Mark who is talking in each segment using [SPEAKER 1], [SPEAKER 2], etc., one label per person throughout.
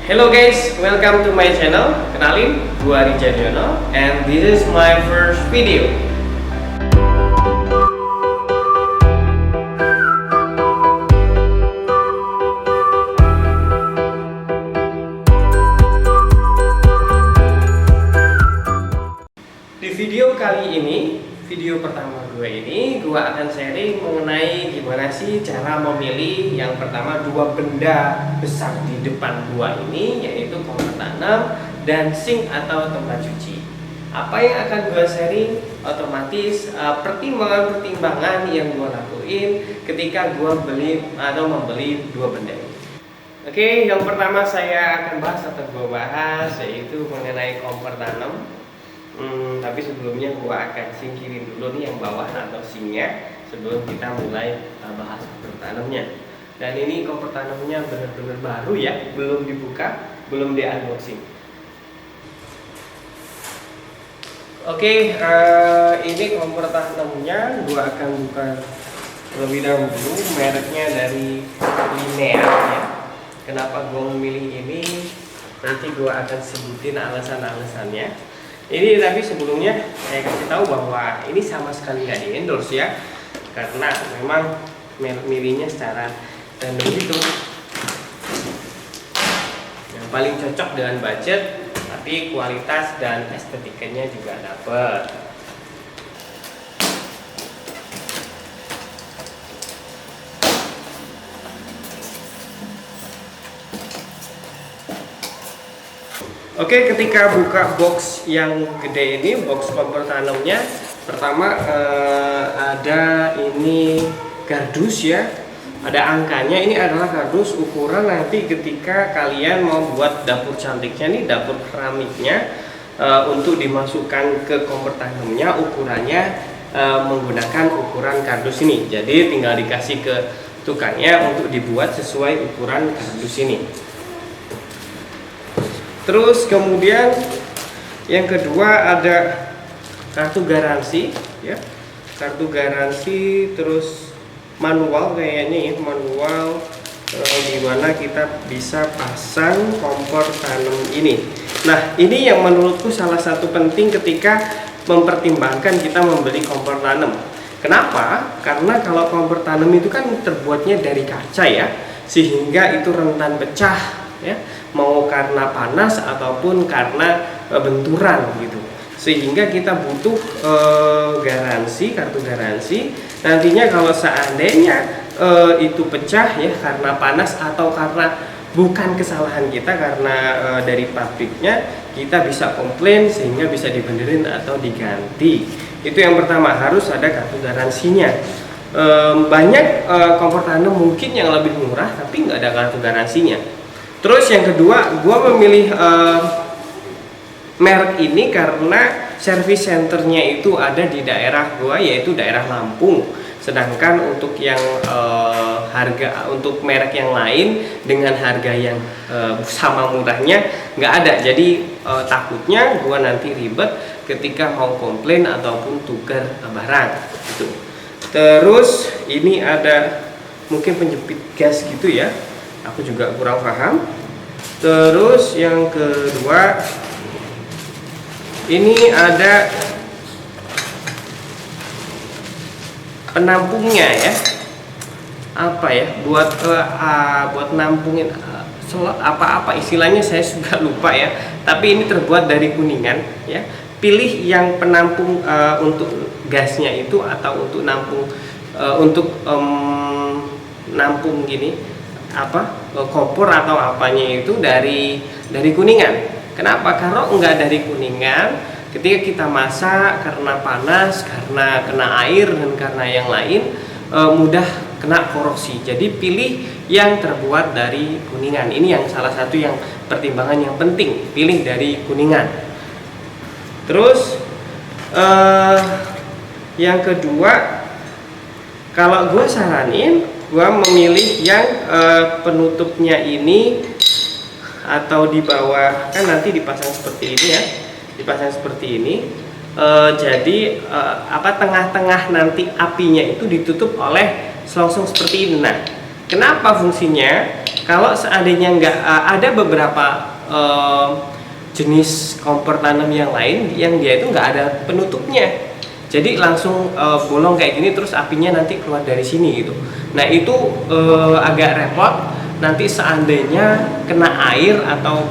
[SPEAKER 1] Hello guys, welcome to my channel. Kenalin, gua Richard Yono, and this is my first video. Di video kali ini, video pertama gue ini, gue akan sharing mengenai gimana sih cara memilih yang pertama dua benda besar di depan gue ini, yaitu kolam tanam dan sink atau tempat cuci. Apa yang akan gue sharing? Otomatis pertimbangan-pertimbangan yang gue lakuin ketika gue beli atau membeli dua benda ini. Oke, yang pertama saya akan bahas atau gue bahas yaitu mengenai kompor tanam. Tapi sebelumnya gua akan singkirin dulu nih yang bawah atau sinknya sebelum kita mulai bahas kompor tanamnya. Dan ini kompor tanamnya benar-benar baru ya, belum dibuka, belum di unboxing. Oke, ini kompor tanamnya gua akan buka terlebih dahulu. Mereknya dari Linea ya. Kenapa gua memilih ini? Nanti gua akan sebutin alasan-alasannya. Ini tapi sebelumnya saya kasih tahu bahwa ini sama sekali nggak di endorse ya, karena memang milihnya secara random itu yang paling cocok dengan budget, tapi kualitas dan estetikanya juga dapat. Oke, ketika buka box yang gede ini, box kompor tanamnya, pertama ada ini kardus ya, ada angkanya. Ini adalah kardus ukuran nanti ketika kalian mau buat dapur cantiknya nih, dapur keramiknya, untuk dimasukkan ke kompor tanamnya, ukurannya menggunakan ukuran kardus ini. Jadi tinggal dikasih ke tukangnya untuk dibuat sesuai ukuran kardus ini. Terus kemudian yang kedua ada kartu garansi ya, kartu garansi, terus manual kayaknya ya, manual gimana kita bisa pasang kompor tanam ini. Nah ini yang menurutku salah satu penting ketika mempertimbangkan kita membeli kompor tanam. Kenapa? Karena kalau kompor tanam itu kan terbuatnya dari kaca ya, sehingga itu rentan pecah ya, mau karena panas ataupun karena benturan gitu, sehingga kita butuh garansi, kartu garansi. Nantinya kalau seandainya itu pecah ya karena panas atau karena bukan kesalahan kita, karena dari pabriknya, kita bisa komplain sehingga bisa dibenerin atau diganti. Itu yang pertama, harus ada kartu garansinya. Banyak kompor tanam mungkin yang lebih murah tapi nggak ada kartu garansinya. Terus yang kedua, gue memilih merek ini karena service centernya itu ada di daerah gue, yaitu daerah Lampung. Sedangkan untuk yang harga untuk merek yang lain dengan harga yang sama murahnya nggak ada. Jadi takutnya gue nanti ribet ketika mau komplain ataupun tukar barang gitu. Terus ini ada mungkin penjepit gas gitu ya, aku juga kurang paham. Terus yang kedua ini ada penampungnya ya, apa ya, buat nampungin apa istilahnya saya juga lupa ya, tapi ini terbuat dari kuningan ya. Pilih yang penampung untuk gasnya itu atau untuk nampung nampung gini kompor atau apanya itu dari kuningan. Kenapa? Kalau enggak dari kuningan, ketika kita masak karena panas, karena kena air dan karena yang lain mudah kena korosi. Jadi pilih yang terbuat dari kuningan. Ini yang salah satu yang pertimbangan yang penting, pilih dari kuningan. Terus yang kedua, kalau gue saranin, gua memilih yang penutupnya ini atau di bawah, kan nanti dipasang seperti ini ya, dipasang seperti ini. Jadi tengah-tengah nanti apinya itu ditutup oleh selongsong seperti ini. Nah, kenapa fungsinya? Kalau seandainya nggak ada beberapa jenis kompor tanam yang lain yang dia itu nggak ada penutupnya, jadi langsung bolong kayak gini terus apinya nanti keluar dari sini gitu. Nah itu agak repot. Nanti seandainya kena air atau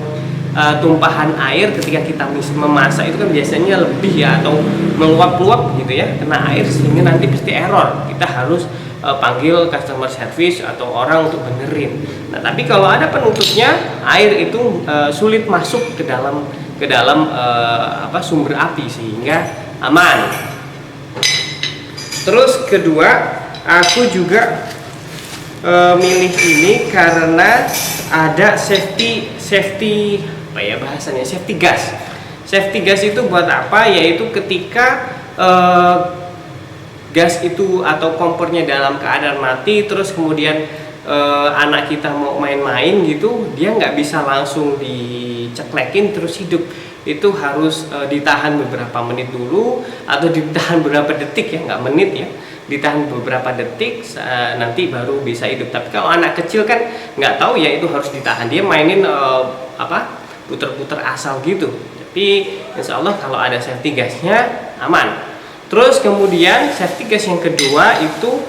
[SPEAKER 1] tumpahan air ketika kita memasak itu kan biasanya lebih ya, atau meluap-luap gitu ya, kena air sehingga nanti pasti error. Kita harus panggil customer service atau orang untuk benerin. Nah tapi kalau ada penutupnya, air itu sulit masuk ke dalam sumber api sehingga aman. Terus kedua, aku juga milih ini karena ada safety apa ya bahasanya, safety gas. Safety gas itu buat apa? Yaitu ketika gas itu atau kompornya dalam keadaan mati, terus kemudian anak kita mau main-main gitu, dia nggak bisa langsung diceklekin terus hidup. Itu harus ditahan beberapa menit dulu, atau ditahan beberapa detik ya, nggak menit ya, ditahan beberapa detik nanti baru bisa hidup. Tapi kalau anak kecil kan nggak tahu ya, itu harus ditahan, dia mainin puter-puter asal gitu. Tapi insya Allah kalau ada safety gasnya aman. Terus kemudian safety gas yang kedua itu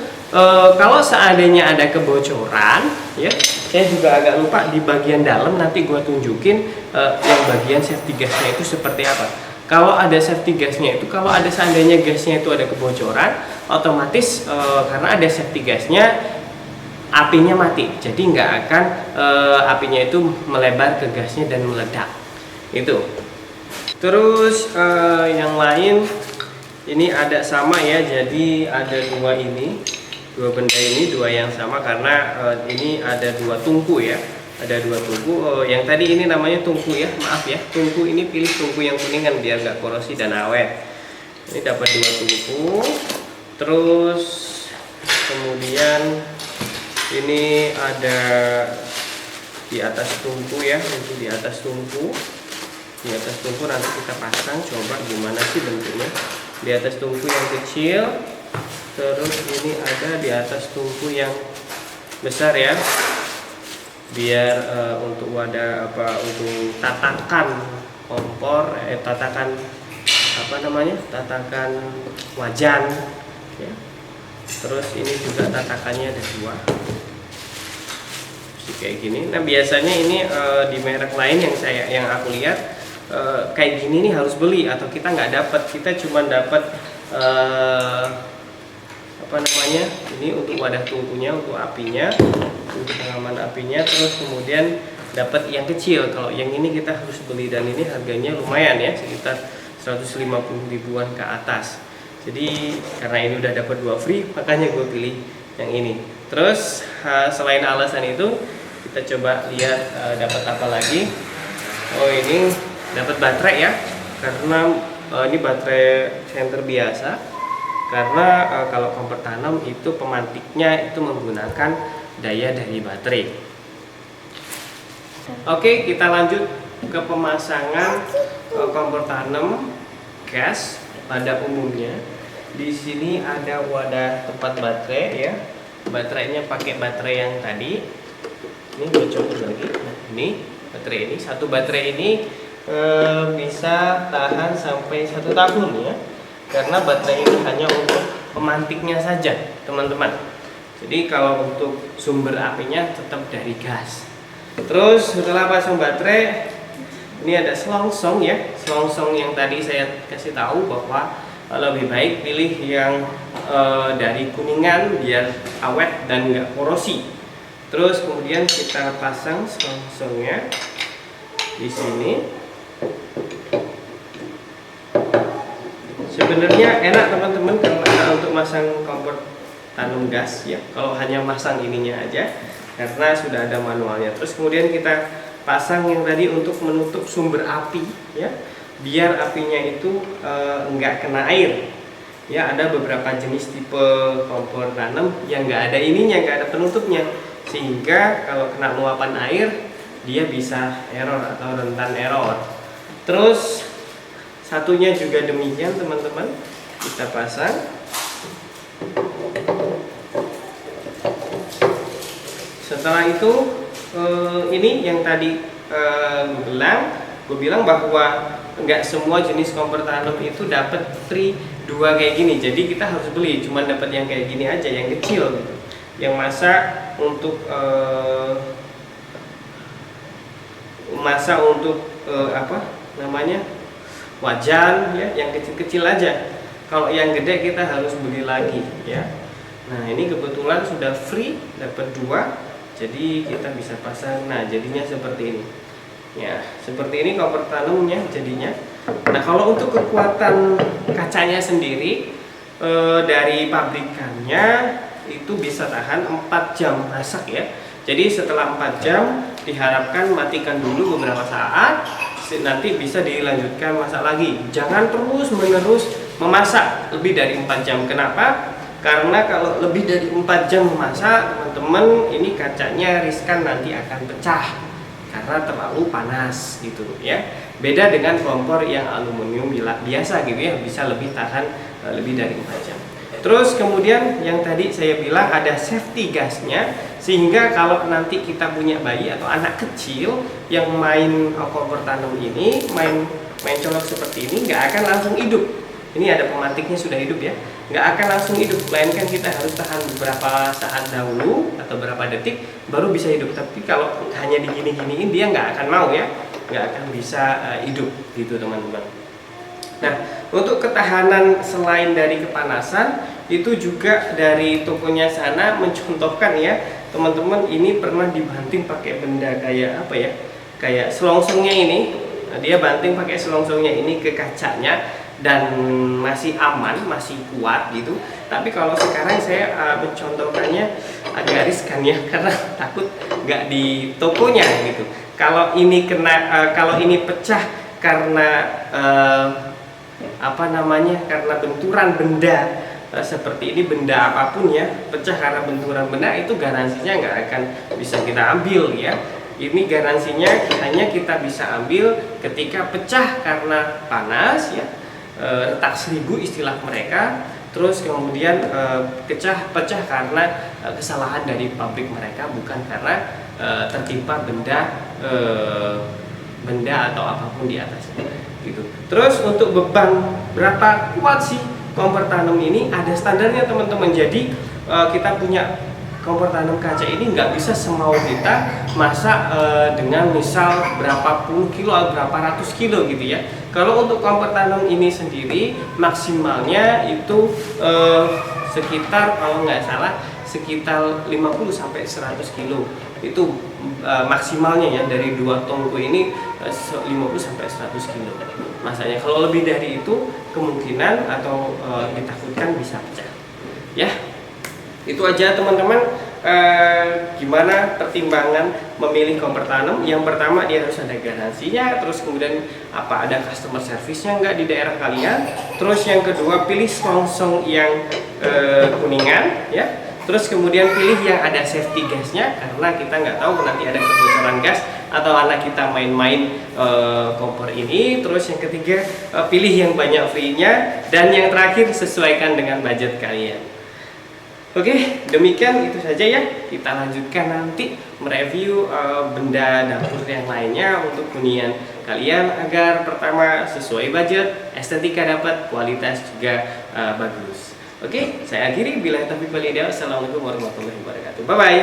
[SPEAKER 1] kalau seandainya ada kebocoran ya, saya juga agak lupa di bagian dalam, nanti gua tunjukin yang bagian safety gasnya itu seperti apa. Kalau ada safety gasnya itu, kalau ada seandainya gasnya itu ada kebocoran, otomatis karena ada safety gasnya, apinya mati. Jadi nggak akan apinya itu melebar ke gasnya dan meledak. Itu. Terus yang lain ini ada sama ya. Jadi ada dua benda ini, dua yang sama karena ini ada dua tungku ya. Ada dua tungku. Yang tadi ini namanya tungku ya, maaf ya. Tungku ini pilih tungku yang kuningan biar nggak korosi dan awet. Ini dapat dua tungku. Terus kemudian ini ada di atas tungku ya, ini di atas tungku. Di atas tungku nanti kita pasang, coba gimana sih bentuknya. Di atas tungku yang kecil. Terus ini ada di atas tungku yang besar ya. Biar untuk wadah untuk tatakan kompor, tatakan tatakan wajan ya. Terus ini juga tatakannya ada dua kayak gini. Nah biasanya ini di merek lain yang aku lihat kayak gini nih harus beli, atau kita nggak dapat, kita cuma dapat ini untuk wadah tungkunya, untuk apinya, untuk pengaman apinya. Terus kemudian dapat yang kecil. Kalau yang ini kita harus beli, dan ini harganya lumayan ya, sekitar 150 ribuan ke atas. Jadi karena ini udah dapat dua free, makanya gue pilih yang ini. Terus selain alasan itu, kita coba lihat dapat apa lagi. Oh ini dapat baterai ya, karena ini baterai senter biasa. Karena kalau kompor tanam itu pemantiknya itu menggunakan daya dari baterai. Oke, kita lanjut ke pemasangan kompor tanam gas pada umumnya. Di sini ada wadah tempat baterai ya. Baterainya pakai baterai yang tadi. Ini gue coba lagi. Nah, ini baterai ini, satu baterai ini bisa tahan sampai 1 tahun ya. Karena baterai ini hanya untuk pemantiknya saja, teman-teman. Jadi kalau untuk sumber apinya tetap dari gas. Terus setelah pasang baterai, ini ada selongsong ya. Selongsong yang tadi saya kasih tahu bahwa lebih baik pilih yang dari kuningan biar awet dan nggak korosi. Terus kemudian kita pasang selongsongnya di sini. Sebenarnya enak teman-teman kalau untuk masang kompor tanam gas ya, kalau hanya masang ininya aja karena sudah ada manualnya. Terus kemudian kita pasang yang tadi untuk menutup sumber api ya, biar apinya itu enggak kena air ya. Ada beberapa jenis tipe kompor tanam yang nggak ada ininya, nggak ada penutupnya, sehingga kalau kena luapan air dia bisa error atau rentan error. Terus satunya juga demikian teman-teman, kita pasang. Setelah itu ini yang tadi gue bilang bahwa nggak semua jenis kompor tanam itu dapat free 2 kayak gini. Jadi kita harus beli, cuman dapat yang kayak gini aja, yang kecil gitu. Yang masak untuk apa namanya, wajan ya, yang kecil-kecil aja. Kalau yang gede kita harus beli lagi ya. Nah ini kebetulan sudah free, dapat 2, jadi kita bisa pasang. Nah jadinya seperti ini ya, seperti ini kompor tanamnya jadinya. Nah kalau untuk kekuatan kacanya sendiri dari pabrikannya itu bisa tahan 4 jam masak ya. Jadi setelah 4 jam diharapkan matikan dulu beberapa saat, nanti bisa dilanjutkan masak lagi. Jangan terus menerus memasak lebih dari 4 jam. Kenapa? Karena kalau lebih dari 4 jam memasak, teman-teman, ini kacanya riskan nanti akan pecah karena terlalu panas gitu ya. Beda dengan kompor yang aluminium biasa gitu ya, bisa lebih tahan lebih dari 4 jam. Terus kemudian yang tadi saya bilang ada safety gasnya, sehingga kalau nanti kita punya bayi atau anak kecil yang main kompor tanam ini, main colok seperti ini, nggak akan langsung hidup. Ini ada pematiknya sudah hidup ya, nggak akan langsung hidup, melainkan kita harus tahan beberapa saat dahulu atau beberapa detik baru bisa hidup. Tapi kalau hanya digini-giniin dia nggak akan mau ya, nggak akan bisa hidup gitu teman-teman. Nah untuk ketahanan selain dari kepanasan, itu juga dari tokonya sana mencontohkan ya teman-teman, ini pernah dibanting pakai benda kayak apa ya, kayak selongsongnya ini. Nah, dia banting pakai selongsongnya ini ke kacanya dan masih aman, masih kuat gitu. Tapi kalau sekarang saya mencontohkannya agak riskan ya, karena takut nggak di tokonya gitu. Kalau ini kalau ini pecah karena apa namanya, karena benturan benda seperti ini, benda apapun ya, pecah karena benturan benda, itu garansinya nggak akan bisa kita ambil ya. Ini garansinya hanya kita bisa ambil ketika pecah karena panas ya, retak seribu istilah mereka. Terus kemudian pecah karena kesalahan dari pabrik mereka, bukan karena tertimpa benda atau apapun di atasnya gitu. Terus untuk beban berapa kuat sih kompor tanam ini, ada standarnya teman-teman. Jadi kita punya kompor tanam kaca ini nggak bisa semau kita masak dengan misal berapa puluh kilo atau berapa ratus kilo gitu ya. Kalau untuk kompor tanam ini sendiri maksimalnya itu sekitar, kalau nggak salah sekitar 50 sampai 100 kilo itu maksimalnya ya. Dari 2 tonggo ini 50 sampai 100 kilo masanya. Kalau lebih dari itu kemungkinan atau ditakutkan bisa pecah ya. Itu aja teman-teman, gimana pertimbangan memilih kompor tanam. Yang pertama, dia harus ada garansinya. Terus kemudian apa, ada customer service-nya nggak di daerah kalian. Terus yang kedua, pilih selongsong yang kuningan ya. Terus kemudian pilih yang ada safety gasnya, karena kita nggak tahu nanti ada kebocoran gas atau anak kita main-main kompor ini. Terus yang ketiga, pilih yang banyak free-nya. Dan yang terakhir, sesuaikan dengan budget kalian. Oke, demikian itu saja ya. Kita lanjutkan nanti mereview benda dapur yang lainnya untuk hunian kalian, agar pertama sesuai budget, estetika dapat, kualitas juga bagus. Oke, saya akhiri. Bila taufiq wal hidayah. Assalamualaikum warahmatullahi wabarakatuh. Bye bye.